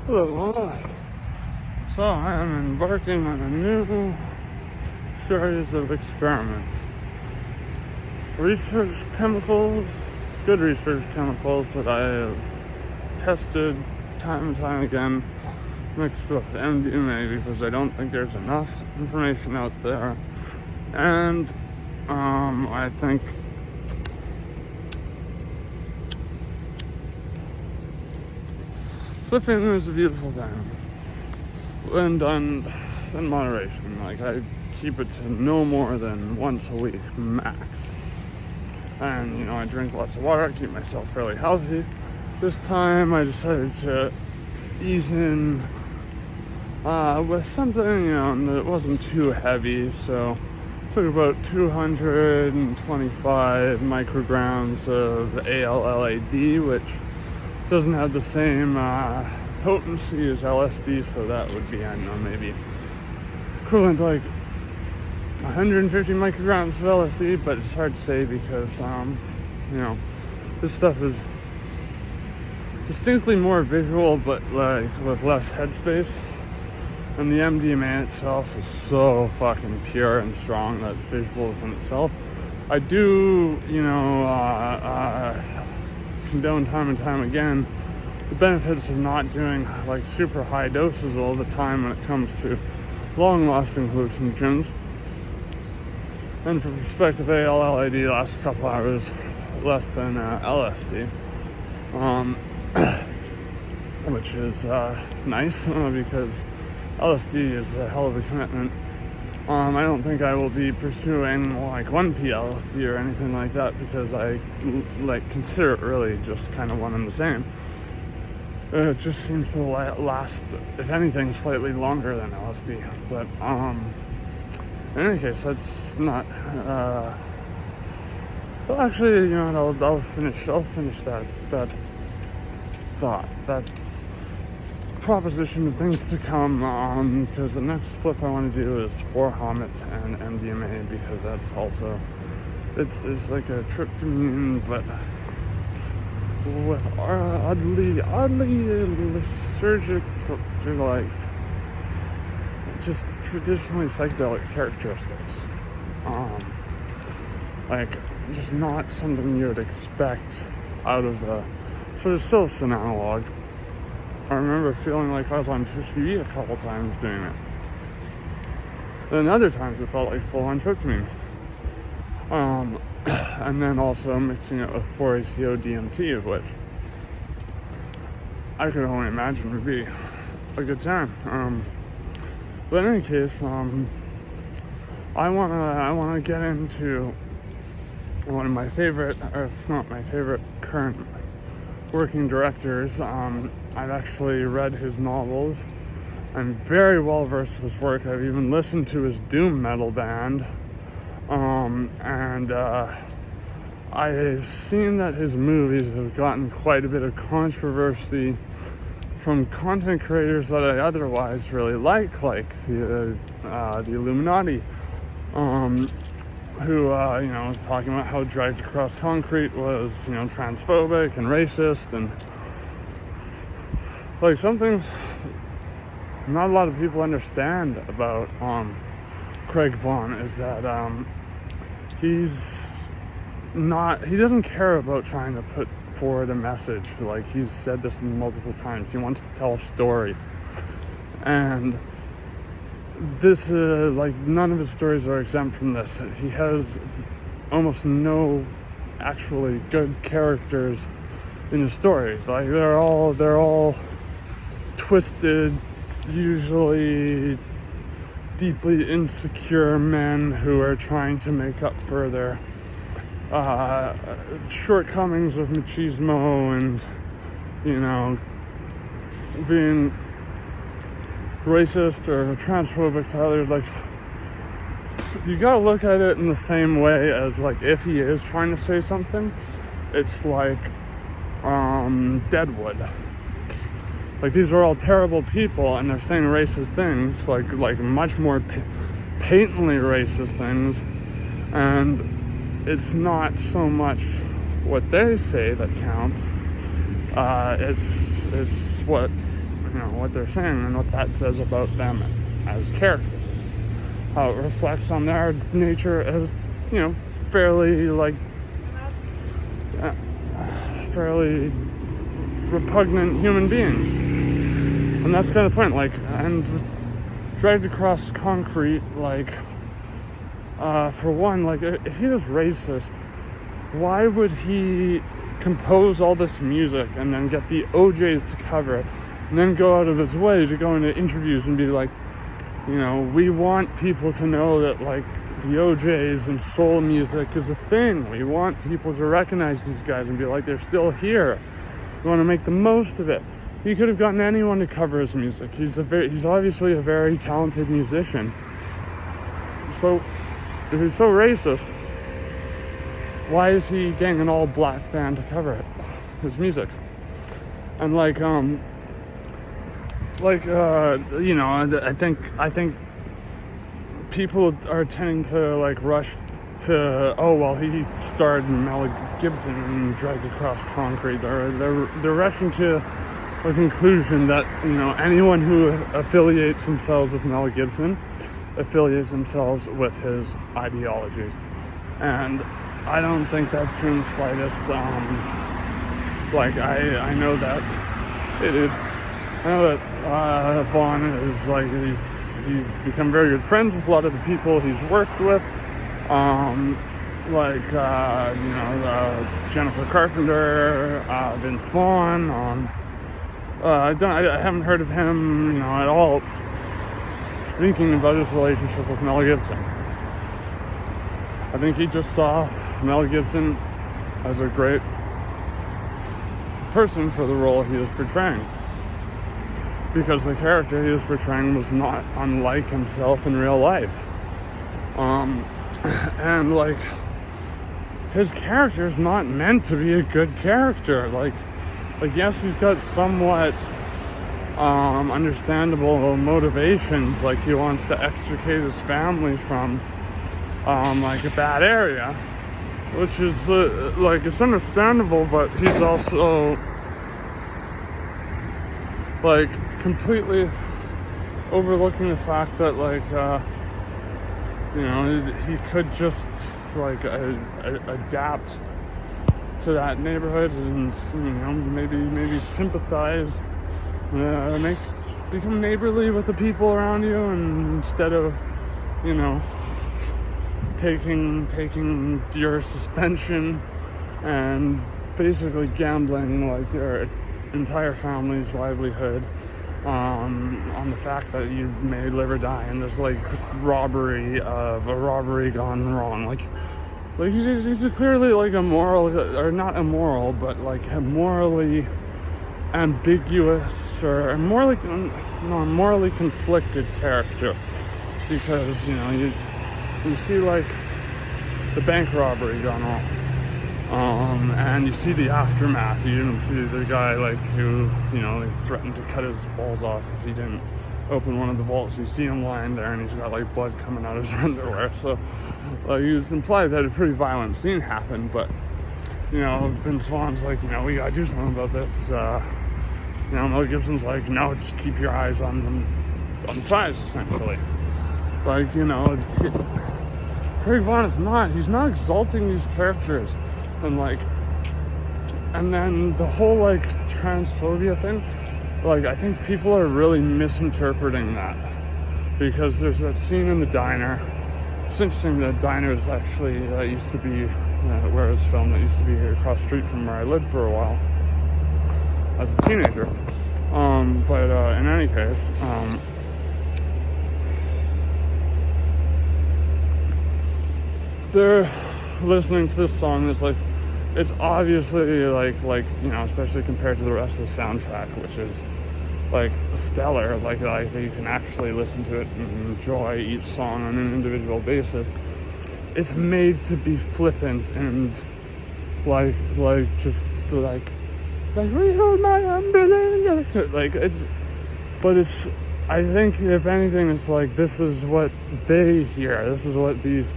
Hello. So I am embarking on a new series of experiments. Research chemicals, good research chemicals that I have tested time and time again, mixed with mdma because I don't think there's enough information out there. And I think flipping is a beautiful thing when done in moderation. Like, I keep it to no more than once a week max. And I drink lots of water, I keep myself fairly healthy. This time I decided to ease in with something that wasn't too heavy. So took about 225 micrograms of ALLAD, which doesn't have the same potency as LSD, so that would be, maybe equivalent to like 150 micrograms of LSD, but it's hard to say because, this stuff is distinctly more visual, but like with less headspace. And the MDMA itself is so fucking pure and strong that it's visual within itself. I do, condone time and time again the benefits of not doing like super high doses all the time when it comes to long-lasting hallucinogens. And from perspective, ALLAD lasts a couple hours less than LSD, which is nice because LSD is a hell of a commitment. I don't think I will be pursuing like 1P LSD or anything like that because I consider it really just kind of one and the same. It just seems to last, if anything, slightly longer than LSD. But in any case, that's not. Well, actually, I'll finish that thought, that proposition of things to come, because the next flip I want to do is for Hamet and mdma, because that's also it's like a tryptamine, but with oddly lysergic, like just traditionally psychedelic characteristics, like just not something you would expect out of so there's still an analog. I remember feeling like I was on TCB a couple times doing it. Then other times it felt like full-on tryptamine. And then also mixing it with 4-ACO DMT, which I could only imagine would be a good time. But in any case, I wanna get into one of my favorite, or if not my favorite, current working directors. I've actually read his novels. I'm very well versed with his work. I've even listened to his doom metal band. And I've seen that his movies have gotten quite a bit of controversy from content creators that I otherwise really like the Illuminati, who was talking about how Dragged Across Concrete was, transphobic and racist, and like something not a lot of people understand about Craig Vaughn is that he doesn't care about trying to put forward a message. Like, he's said this multiple times. He wants to tell a story, and this none of his stories are exempt from this. He has almost no actually good characters in his stories. Like, they're all twisted, usually deeply insecure men who are trying to make up for their shortcomings of machismo and being racist or transphobic to others. Like, you gotta look at it in the same way as, like, if he is trying to say something, it's like Deadwood. Like, these are all terrible people and they're saying racist things, like much more patently racist things, and it's not so much what they say that counts. It's what what they're saying and what that says about them as characters. It's how it reflects on their nature as, fairly fairly repugnant human beings. And that's kind of the point, and dragged across concrete, for one, if he was racist, why would he compose all this music and then get the OJs to cover it, and then go out of his way to go into interviews and be like, we want people to know that, the OJs and soul music is a thing. We want people to recognize these guys and be like, they're still here. We want to make the most of it. He could have gotten anyone to cover his music. He's obviously a very talented musician. So, if he's so racist, why is he getting an all-black band to cover his music? And I think people are tending to rush to, he starred in Mel Gibson and Dragged Across Concrete. They're rushing to a conclusion that anyone who affiliates themselves with Mel Gibson affiliates themselves with his ideologies, and I don't think that's true in the slightest. I know that it is. I know that Vaughn is he's become very good friends with a lot of the people he's worked with, Jennifer Carpenter, Vince Vaughn. I haven't heard of him, at all speaking about his relationship with Mel Gibson. I think he just saw Mel Gibson as a great person for the role he was portraying, because the character he was portraying was not unlike himself in real life. And his character is not meant to be a good character. Yes, he's got somewhat understandable motivations, he wants to extricate his family from a bad area, which is it's understandable, but he's also completely overlooking the fact that he could just adapt to that neighborhood and maybe sympathize, become neighborly with the people around you, and instead of taking your suspension and basically gambling your entire family's livelihood on the fact that you may live or die in this robbery gone wrong. He's clearly a moral, or not immoral, but a morally ambiguous or morally conflicted character, because you see the bank robbery gone wrong, and you see the aftermath. You didn't see the guy who they threatened to cut his balls off if he didn't open one of the vaults. You see him lying there and he's got blood coming out of his underwear, so it's implied that a pretty violent scene happened. But Vince Vaughn's we gotta do something about this. Mel Gibson's no, just keep your eyes on the prize, essentially. Craig Vaughn he's not exalting these characters, and then the whole transphobia thing, I think people are really misinterpreting that, because there's that scene in the diner. It's interesting that diner is actually used to be where it was filmed. It used to be across the street from where I lived for a while as a teenager. But in any case, they're listening to this song that's it's obviously especially compared to the rest of the soundtrack, which is stellar, you can actually listen to it and enjoy each song on an individual basis. It's made to be flippant and just rehold my umbrella, I think if anything, it's this is what they hear. This is what these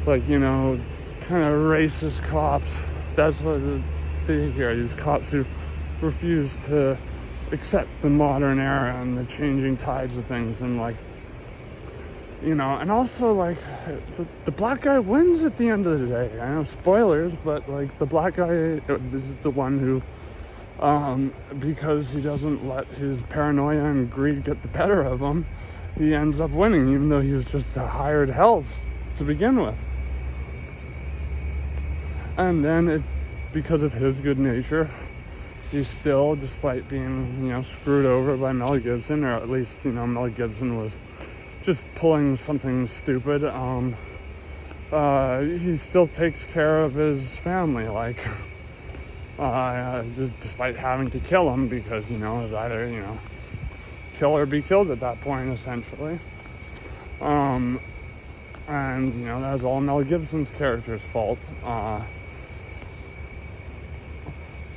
kind of racist cops, that's what they hear. These cops who refuse to accept the modern era and the changing tides of things, and like, you know, and also like the black guy wins at the end of the day. I know spoilers, but like the black guy is the one who, because he doesn't let his paranoia and greed get the better of him, he ends up winning, even though he was just a hired help to begin with. And then because of his good nature, he still, despite being, you know, screwed over by Mel Gibson, or at least, you know, Mel Gibson was just pulling something stupid, he still takes care of his family, like, despite having to kill him, because, you know, it's either, you know, kill or be killed at that point, essentially. And, you know, that's all Mel Gibson's character's fault.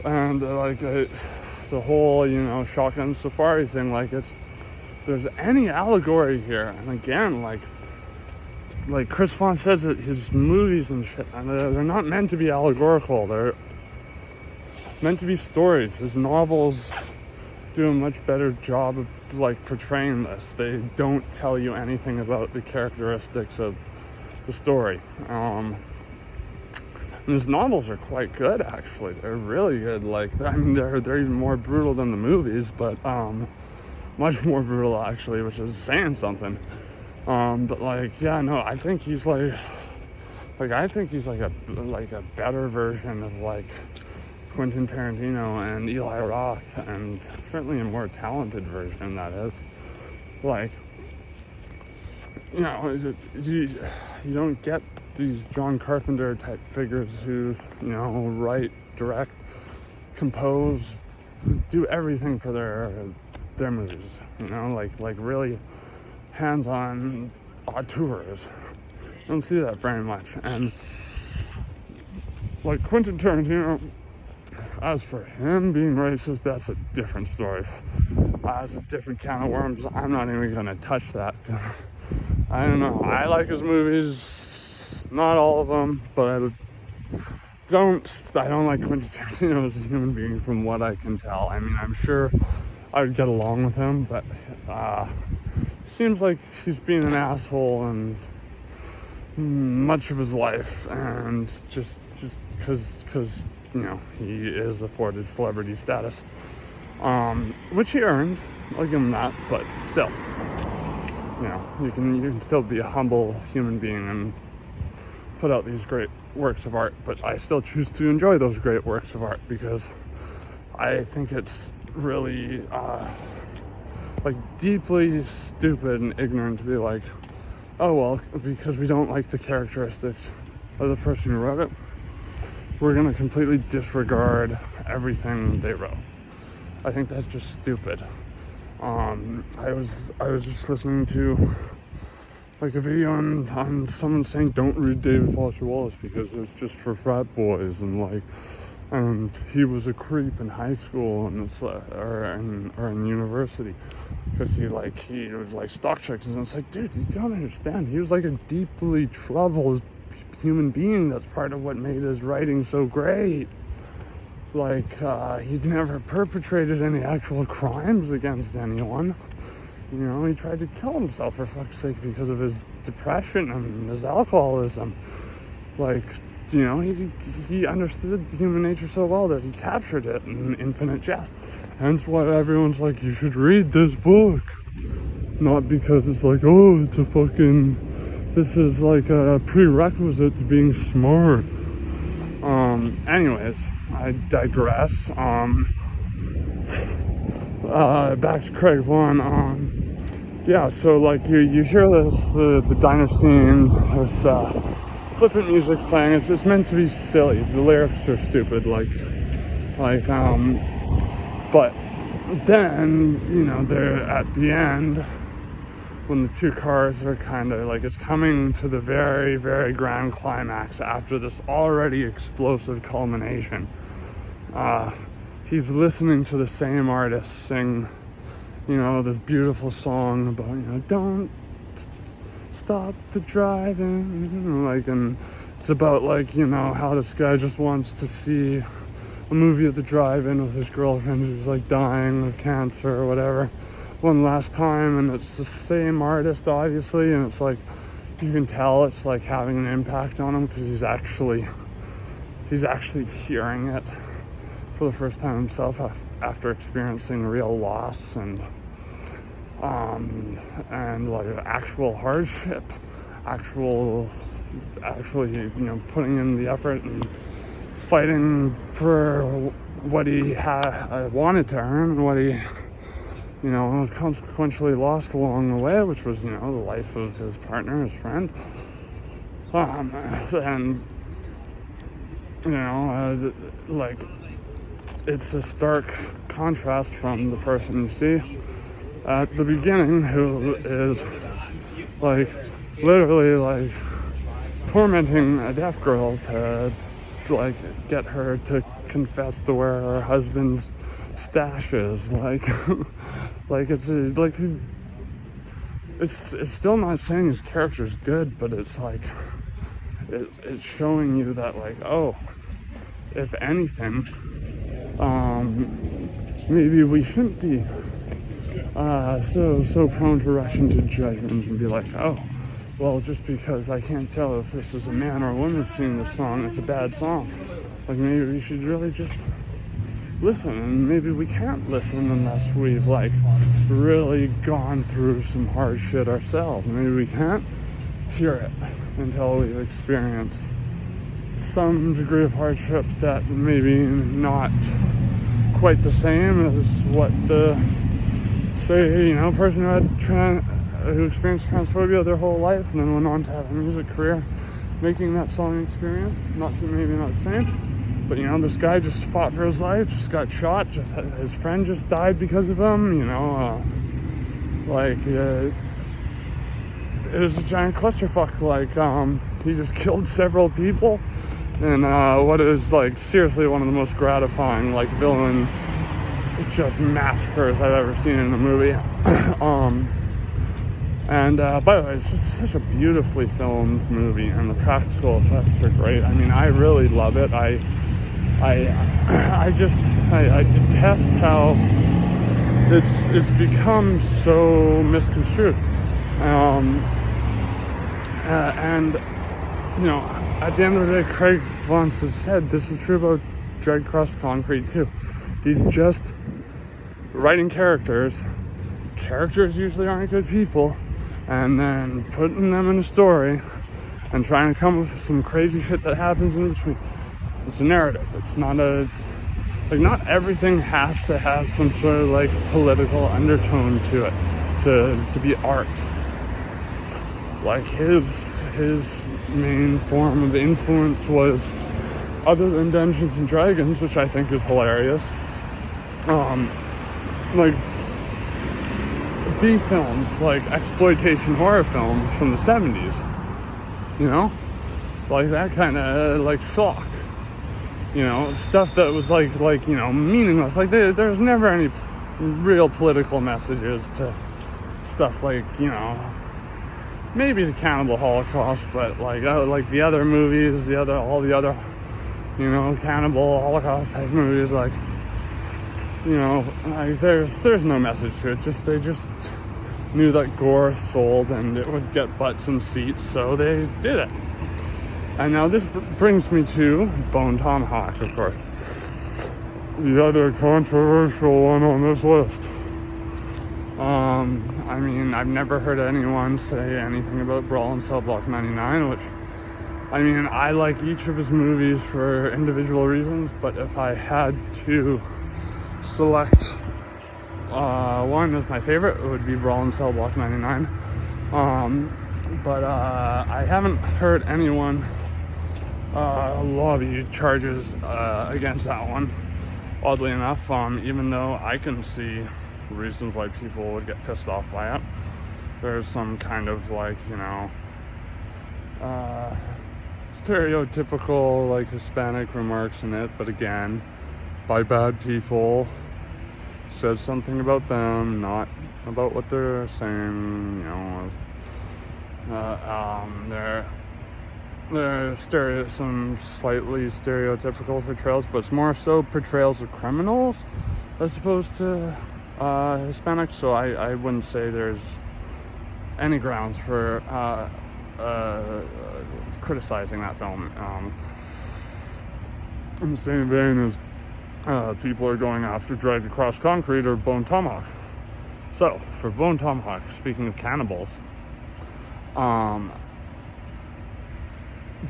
The whole, you know, shotgun safari thing, like, there's any allegory here, and again, like Chris Vaughn says that his movies and shit, and they're not meant to be allegorical, they're meant to be stories. His novels do a much better job of, like, portraying this. They don't tell you anything about the characteristics of the story. And his novels are quite good, actually. They're really good. Like, I mean, they're even more brutal than the movies, but much more brutal, actually, which is saying something. But like, yeah, no, I think he's like I think he's like a better version of like Quentin Tarantino and Eli Roth, and certainly a more talented version, that is. Like, you know, you don't get these John Carpenter type figures who, you know, write, direct, compose, do everything for their movies, you know, like really hands-on auteurs. I don't see that very much. And like Quentin Tarantino, as for him being racist, that's a different story. It's a different can of worms. I'm not even gonna touch that. I don't know. I like his movies, not all of them, but I don't like Quentin Tarantino as a human being, from what I can tell. I mean, I'm sure I would get along with him, but seems like he's being an asshole and much of his life, and just because you know, he is afforded celebrity status, which he earned. I'll give him that, but still, you know, you can still be a humble human being and put out these great works of art. But I still choose to enjoy those great works of art, because I think it's really like deeply stupid and ignorant to be like, oh well, because we don't like the characteristics of the person who wrote it, we're gonna completely disregard everything they wrote. I think that's just stupid. I was just listening to like a video on someone saying don't read David Foster Wallace because it's just for frat boys, and he was a creep in high school and or in university, because he was like stock checks, and it's like, dude, you don't understand. He was like a deeply troubled human being. That's part of what made his writing so great. Like, he'd never perpetrated any actual crimes against anyone. You know, he tried to kill himself, for fuck's sake, because of his depression and his alcoholism. Like, you know, he understood human nature so well that he captured it in Infinite Jest. Hence why everyone's like, you should read this book. Not because it's like, oh, it's a fucking, this is like a prerequisite to being smart. Anyways, I digress. Back to Craig Vaughn. Yeah, so like you hear the diner scene, this flippant music playing. It's meant to be silly. The lyrics are stupid, but then, you know, they're at the end, when the two cars are kind of like, it's coming to the very, very grand climax after this already explosive culmination. He's listening to the same artist sing, you know, this beautiful song about, you know, don't stop the driving, like, and it's about, like, you know, how this guy just wants to see a movie at the drive-in with his girlfriend who's like dying of cancer or whatever one last time, and it's the same artist obviously, and it's like you can tell it's like having an impact on him because he's actually hearing it for the first time himself after experiencing real loss and like actual hardship, actually, you know, putting in the effort and fighting for what he wanted to earn and what he, you know, consequentially lost along the way, which was, you know, the life of his partner, his friend, and you know, like, it's a stark contrast from the person you see at the beginning, who is like literally like tormenting a deaf girl to like get her to confess to where her husband's stash is. Like it's still not saying his character's good, but it's like it's showing you that, like, oh, if anything, maybe we shouldn't be so prone to rush into judgment and be like, oh, well, just because I can't tell if this is a man or a woman singing this song, it's a bad song. Like, maybe we should really just listen, and maybe we can't listen unless we've like really gone through some hard shit ourselves. Maybe we can't hear it until we've experienced some degree of hardship that maybe not quite the same as what the, say, you know, person who experienced transphobia their whole life and then went on to have a music career making that song experience. Maybe not the same, but, you know, this guy just fought for his life, just got shot, just his friend just died because of him, you know, it was a giant clusterfuck. Like, he just killed several people, and what is like seriously one of the most gratifying like villain just massacres I've ever seen in a movie. And by the way, it's just such a beautifully filmed movie, and the practical effects are great. I mean, I really love it. I detest how it's become so misconstrued. And, you know, at the end of the day, Craig Vaughn has said this is true about Dragged Across Concrete too. He's just writing characters. Characters usually aren't good people, and then putting them in a story and trying to come up with some crazy shit that happens in between. It's a narrative. It's like not everything has to have some sort of like political undertone to it to be art. Like his main form of influence was, other than Dungeons and Dragons, which I think is hilarious, like B films, like exploitation horror films from the 70s, you know, like that kind of like shock, you know, stuff that was like you know, meaningless. Like there's never any real political messages to stuff like, you know, maybe the Cannibal Holocaust, but like the other movies, all the other, you know, Cannibal Holocaust type movies, like, you know, like there's no message to it. They just knew that gore sold and it would get butts and seats, so they did it. And now this brings me to Bone Tomahawk, of course, the other controversial one on this list. I mean, I've never heard anyone say anything about Brawl in Cell Block 99, which, I mean, I like each of his movies for individual reasons, but if I had to select one as my favorite, it would be Brawl in Cell Block 99. But I haven't heard anyone lobby charges against that one, oddly enough, even though I can see reasons why people would get pissed off by it. There's some kind of like, you know, stereotypical like Hispanic remarks in it, but again, by bad people, says something about them, not about what they're saying, you know. some slightly stereotypical portrayals, but it's more so portrayals of criminals as opposed to Hispanic. So I wouldn't say there's any grounds for criticizing that film. In the same vein as people are going after Dragged Across Concrete or Bone Tomahawk. So, for Bone Tomahawk, speaking of cannibals,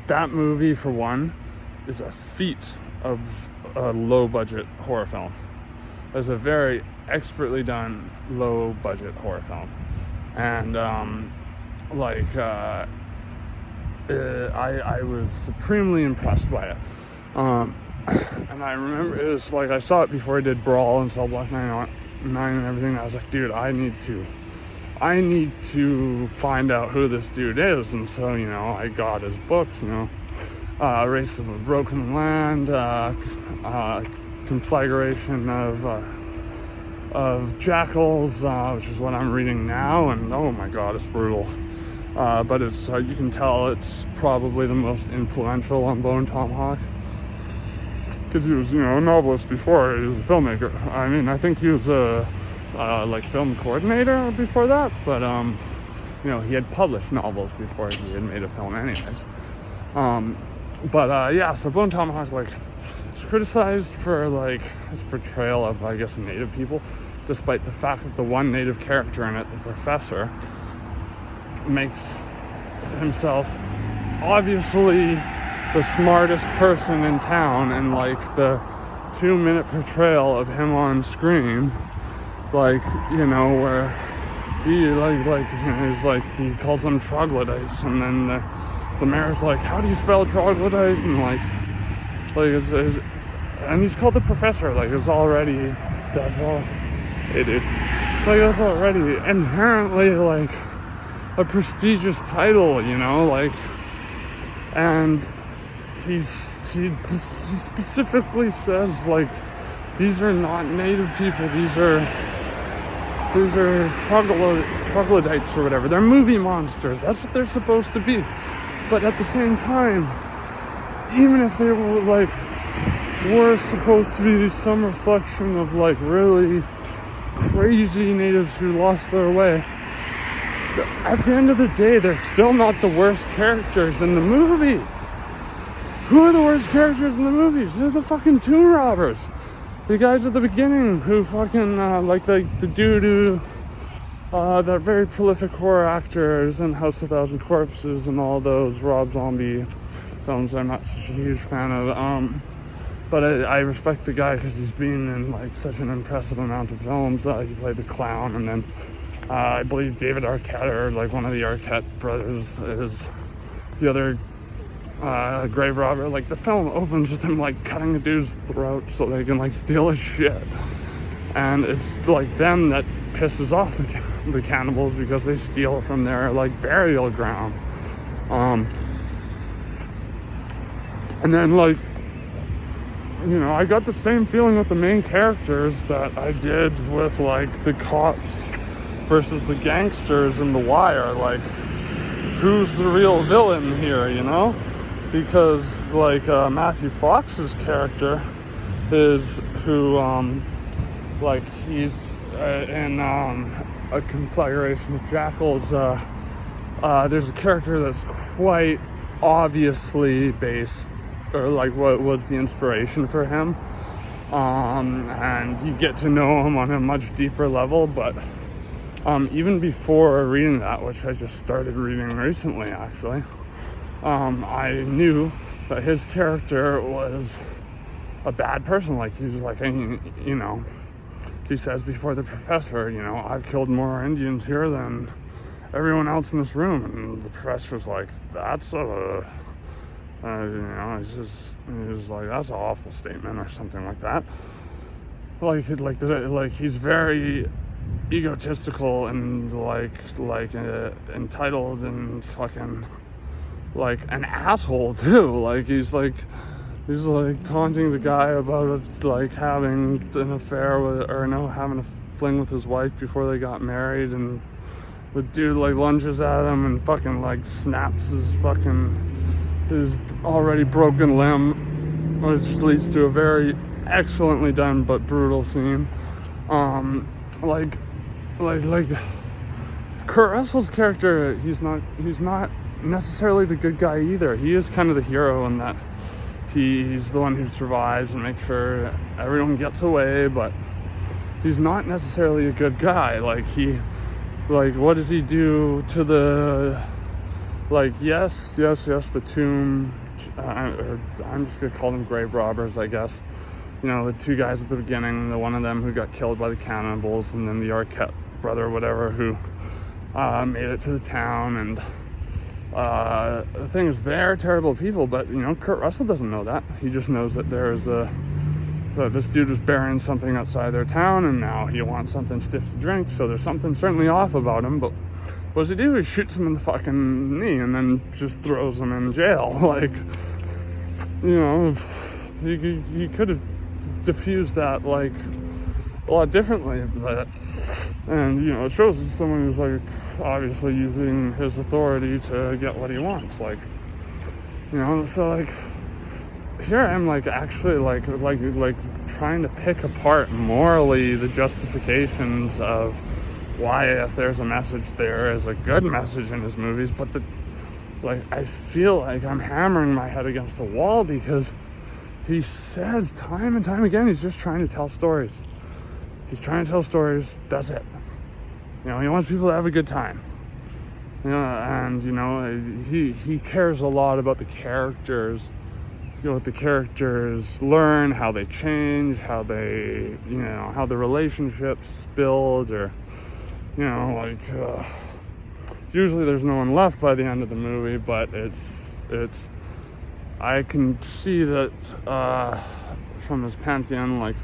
that movie, for one, is a feat of a low-budget horror film. It's a very expertly done low-budget horror film. And, I was supremely impressed by it. And I remember it was like I saw it before I did Brawl and Cell Block 9 and everything. I was like, dude, I need to find out who this dude is. And so, I got his books, Race of a Broken Land, Conflagration of Jackals, which is what I'm reading now, and oh my god, it's brutal. But it's you can tell it's probably the most influential on Bone Tomahawk, because he was, a novelist before he was a filmmaker. I mean, I think he was a film coordinator before that, but he had published novels before he had made a film anyways. So Bone Tomahawk, it's criticized for, its portrayal of, I guess, Native people, despite the fact that the one Native character in it, the professor, makes himself obviously the smartest person in town, and, the 2-minute portrayal of him on screen, where he, he calls them troglodytes, and then the mayor's like, how do you spell troglodyte? And and he's called the professor. It's already, that's all it is. It's already inherently a prestigious title, and he specifically says these are not Native people. These are troglodytes or whatever. They're movie monsters. That's what they're supposed to be. But at the same time, even if they were supposed to be some reflection of really crazy natives who lost their way, at the end of the day, they're still not the worst characters in the movie. Who are the worst characters in the movies? They're the fucking tomb robbers. The guys at the beginning who fucking, the dude who, that very prolific horror actor is in House of Thousand Corpses and all those Rob Zombie films I'm not such a huge fan of. But I respect the guy because he's been in such an impressive amount of films. He played the clown, and then I believe David Arquette, or one of the Arquette brothers, is the other grave robber. The film opens with him cutting a dude's throat so they can steal his shit, and it's them that pisses off the cannibals because they steal from their burial ground. And then I got the same feeling with the main characters that I did with the cops versus the gangsters in The Wire. Who's the real villain here, Because Matthew Fox's character is who he's in a conflagration of jackals. There's a character that's quite obviously based, or what was the inspiration for him, and you get to know him on a much deeper level. But even before reading that, which I just started reading recently actually, I knew that his character was a bad person. He says before the professor, I've killed more Indians here than everyone else in this room, and the professor's like, that's he's that's an awful statement, or something like that. He's very egotistical and entitled and fucking an asshole too. He's taunting the guy about having an affair with, or having a fling with his wife before they got married, and the dude lunges at him and fucking snaps his fucking his already broken limb, which leads to a very excellently done but brutal scene. Like Kurt Russell's character, he's not necessarily the good guy either. He is kind of the hero in that he's the one who survives and makes sure everyone gets away, but he's not necessarily a good guy. Like, what does he do to the, yes, the tomb, or I'm just gonna call them grave robbers, I guess. The two guys at the beginning, the one of them who got killed by the cannibals, and then the Arquette brother or whatever who made it to the town. And the thing is, they're terrible people, but Kurt Russell doesn't know that. He just knows that this dude was burying something outside their town, and now he wants something stiff to drink, so there's something certainly off about him. But what does he do? He shoots him in the fucking knee and then just throws him in jail. He could have diffused that a lot differently, and it shows that someone who's obviously using his authority to get what he wants. So here I am actually trying to pick apart morally the justifications of why, if there's a message, there is a good message in his movies, but I feel like I'm hammering my head against the wall, because he says time and time again he's just trying to tell stories. He's trying to tell stories, that's it. He wants people to have a good time. And he cares a lot about the characters. What the characters learn, how they change, how they, how the relationships build, or, usually there's no one left by the end of the movie, but I can see that from his pantheon,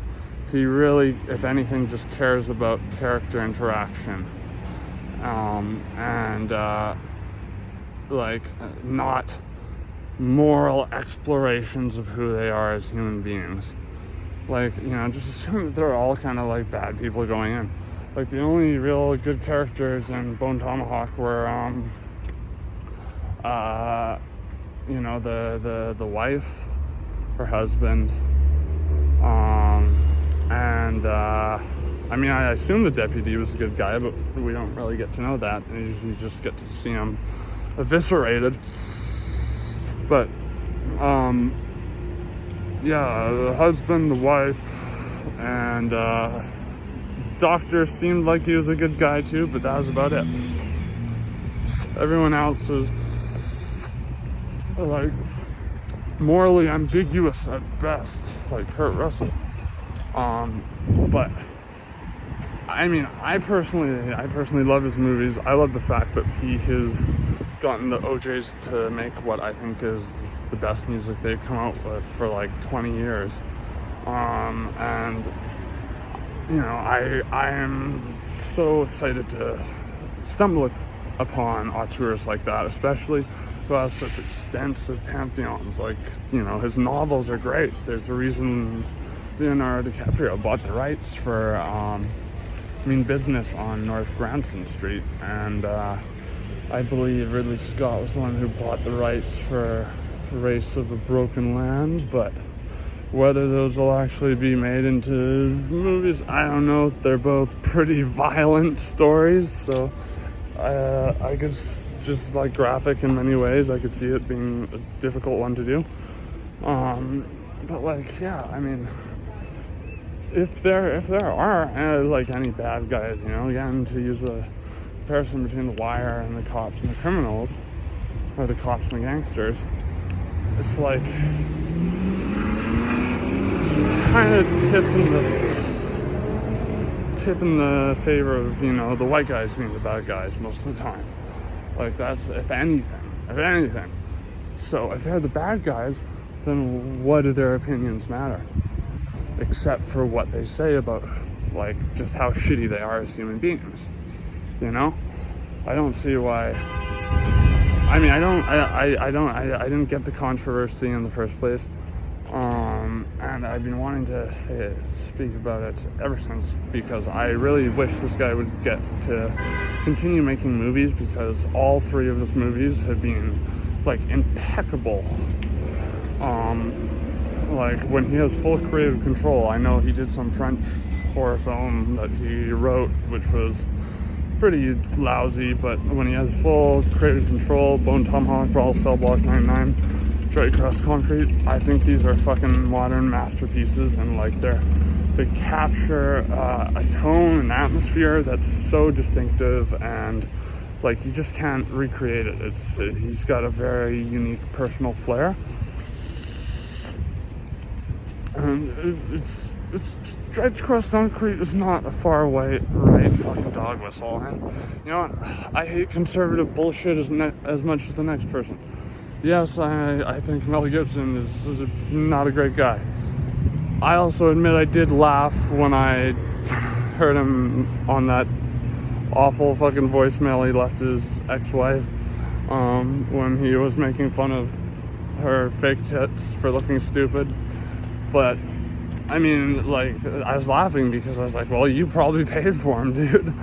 he really, if anything, just cares about character interaction, and not moral explorations of who they are as human beings. Just assume that they're all kind of bad people going in. The only real good characters in Bone Tomahawk were the wife, her husband, and I assume the deputy was a good guy, but we don't really get to know that. We usually just get to see him eviscerated. But the husband, the wife, and the doctor seemed like he was a good guy too, but that was about it. Everyone else is morally ambiguous at best, like Kurt Russell. But I personally love his movies. I love the fact that he has gotten the OJs to make what I think is the best music they've come out with for 20 years. And I am so excited to stumble upon auteurs like that, especially who has such extensive pantheons. His novels are great. There's a reason Leonardo DiCaprio bought the rights for Business on North Granson Street, and I believe Ridley Scott was the one who bought the rights for Race of a Broken Land, but whether those will actually be made into movies, I don't know. They're both pretty violent stories, so I could just graphic in many ways. I could see it being a difficult one to do. But if there are any bad guys, again, to use a comparison between The Wire and the cops and the criminals, or the cops and the gangsters, it's kind of tip in the favor of the white guys being the bad guys most of the time. That's if anything. So if they're the bad guys, then what do their opinions matter? Except for what they say about just how shitty they are as human beings. I don't see why. I didn't get the controversy in the first place. And I've been wanting to speak about it ever since, because I really wish this guy would get to continue making movies, because all three of his movies have been like impeccable. Like when he has full creative control. I know he did some French horror film that he wrote, which was pretty lousy, but when he has full creative control, Bone Tomahawk, Brawl, Cell Block 99, Straight Across Concrete, I think these are fucking modern masterpieces, and like they capture a tone and atmosphere that's so distinctive, and like you just can't recreate it. He's got a very unique personal flair, and it's Straight Across Concrete is not a far away right fucking dog whistle. And you know what? I hate conservative bullshit as much as the next person. Yes, I think Mel Gibson is not a great guy. I also admit I did laugh when I heard him on that awful fucking voicemail he left his ex-wife, when he was making fun of her fake tits for looking stupid. But I mean, like, I was laughing because I was like, well, you probably paid for him, dude.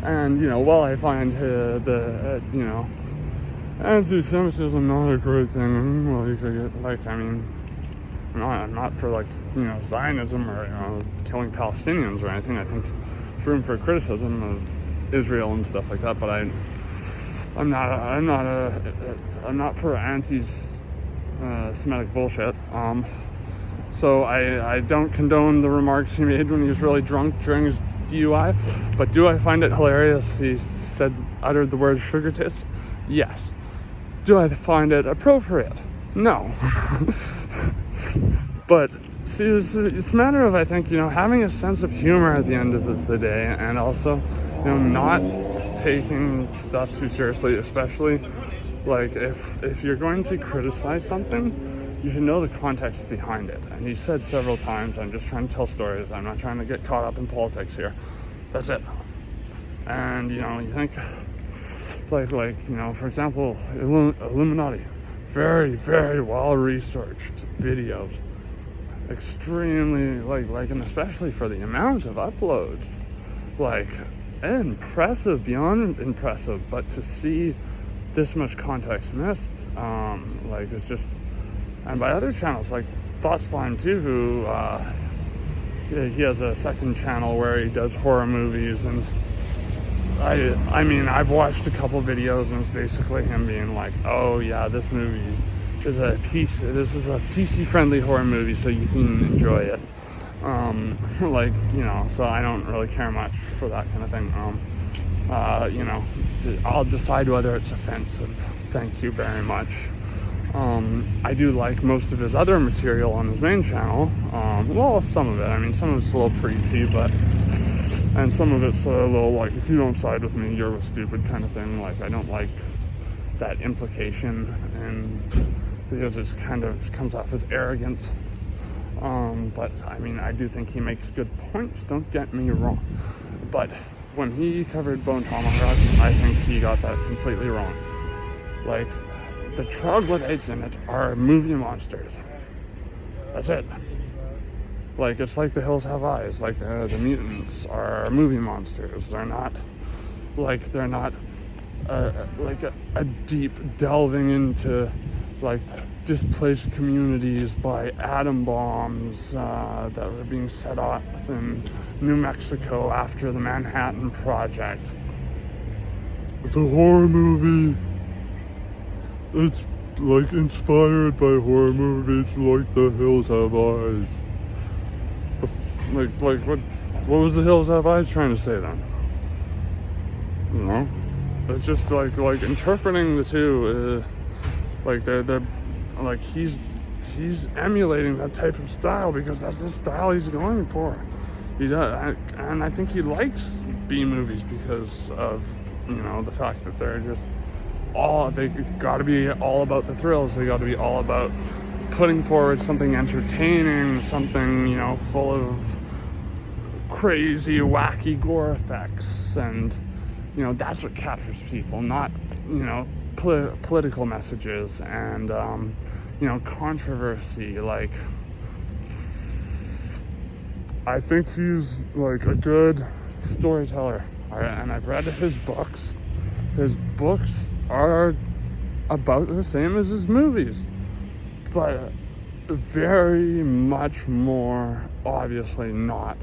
And, you know, while I find you know, anti-Semitism not a great thing, well, you could get, like, I mean, I'm not for, like, you know, Zionism or, you know, killing Palestinians or anything. I think there's room for criticism of Israel and stuff like that, but I'm not for anti-Semitic bullshit. So I don't condone the remarks he made when he was really drunk during his DUI, but do I find it hilarious he uttered the word sugar tits? Yes. Do I find it appropriate? No. But see, it's a matter of, I think, you know, having a sense of humor at the end of the day, and also, you know, not taking stuff too seriously, especially like if you're going to criticize something, you should know the context behind it. And he said several times, I'm just trying to tell stories, I'm not trying to get caught up in politics here. That's it. And, you know, you think, like you know, for example, Illuminati, very, very well-researched videos. Extremely, like, and especially for the amount of uploads, like, impressive, beyond impressive, but to see this much context missed, like, it's just. And by other channels like Thoughtsline too, who he has a second channel where he does horror movies, and I mean I've watched a couple videos and it's basically him being like, oh yeah, this movie is this is a PC friendly horror movie, so you can enjoy it. Like, you know, so I don't really care much for that kind of thing. You know, I'll decide whether it's offensive. Thank you very much. I do like most of his other material on his main channel. Well, some of it. I mean, some of it's a little preachy, and some of it's a little like, if you don't side with me, you're a stupid kind of thing. Like, I don't like that implication, and because it's kind of comes off as arrogance. But I mean, I do think he makes good points. Don't get me wrong. But when he covered Bone Tomahawk, I think he got that completely wrong. Like, the troglodytes in it are movie monsters. That's it. Like, it's like The Hills Have Eyes. Like, the mutants are movie monsters. They're not like a deep delving into like displaced communities by atom bombs that were being set off in New Mexico after the Manhattan Project. It's a horror movie. It's like inspired by horror movies like The Hills Have Eyes. What was The Hills Have Eyes trying to say then? You know, it's just like interpreting the two. Like they're like he's emulating that type of style because that's the style he's going for. He does, and I think he likes B movies because of, you know, the fact that they're just they got to be all about the thrills. They got to be all about putting forward something entertaining, something, you know, full of crazy, wacky gore effects, and, you know, that's what captures people, not, you know, political messages and, you know, controversy. Like, I think he's like a good storyteller, and I've read his books. His books are about the same as his movies, but very much more obviously not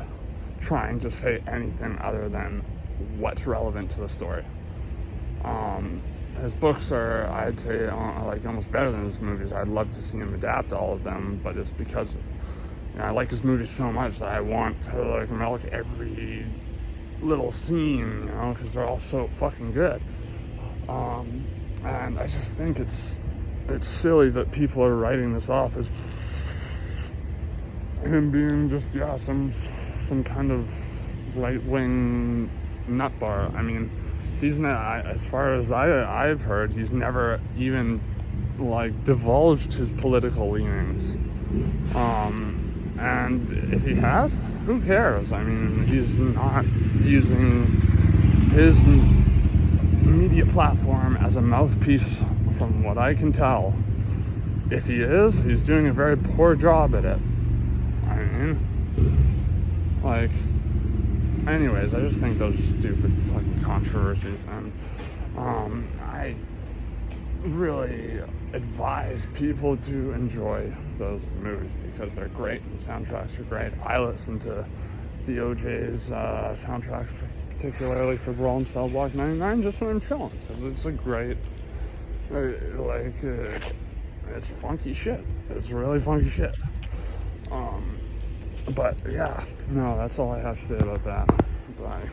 trying to say anything other than what's relevant to the story. His books are, I'd say, like almost better than his movies. I'd love to see him adapt all of them, but it's because I like his movies so much that I want to like milk every little scene, because they're all so fucking good. And I just think it's silly that people are writing this off as him being just some kind of right-wing nutbar. I mean, he's not, as far as I've heard, he's never even like divulged his political leanings. And if he has, who cares? I mean, he's not using his media platform as a mouthpiece, from what I can tell. If he is, he's doing a very poor job at it. I mean, like, anyways, I just think those are stupid fucking controversies, and I really advise people to enjoy those movies because they're great and the soundtracks are great. I listen to the OJ's soundtrack, particularly for Brawl in Cell Block 99, just when I'm chilling, because it's a great, it's funky shit. It's really funky shit. But yeah, no, that's all I have to say about that. Bye.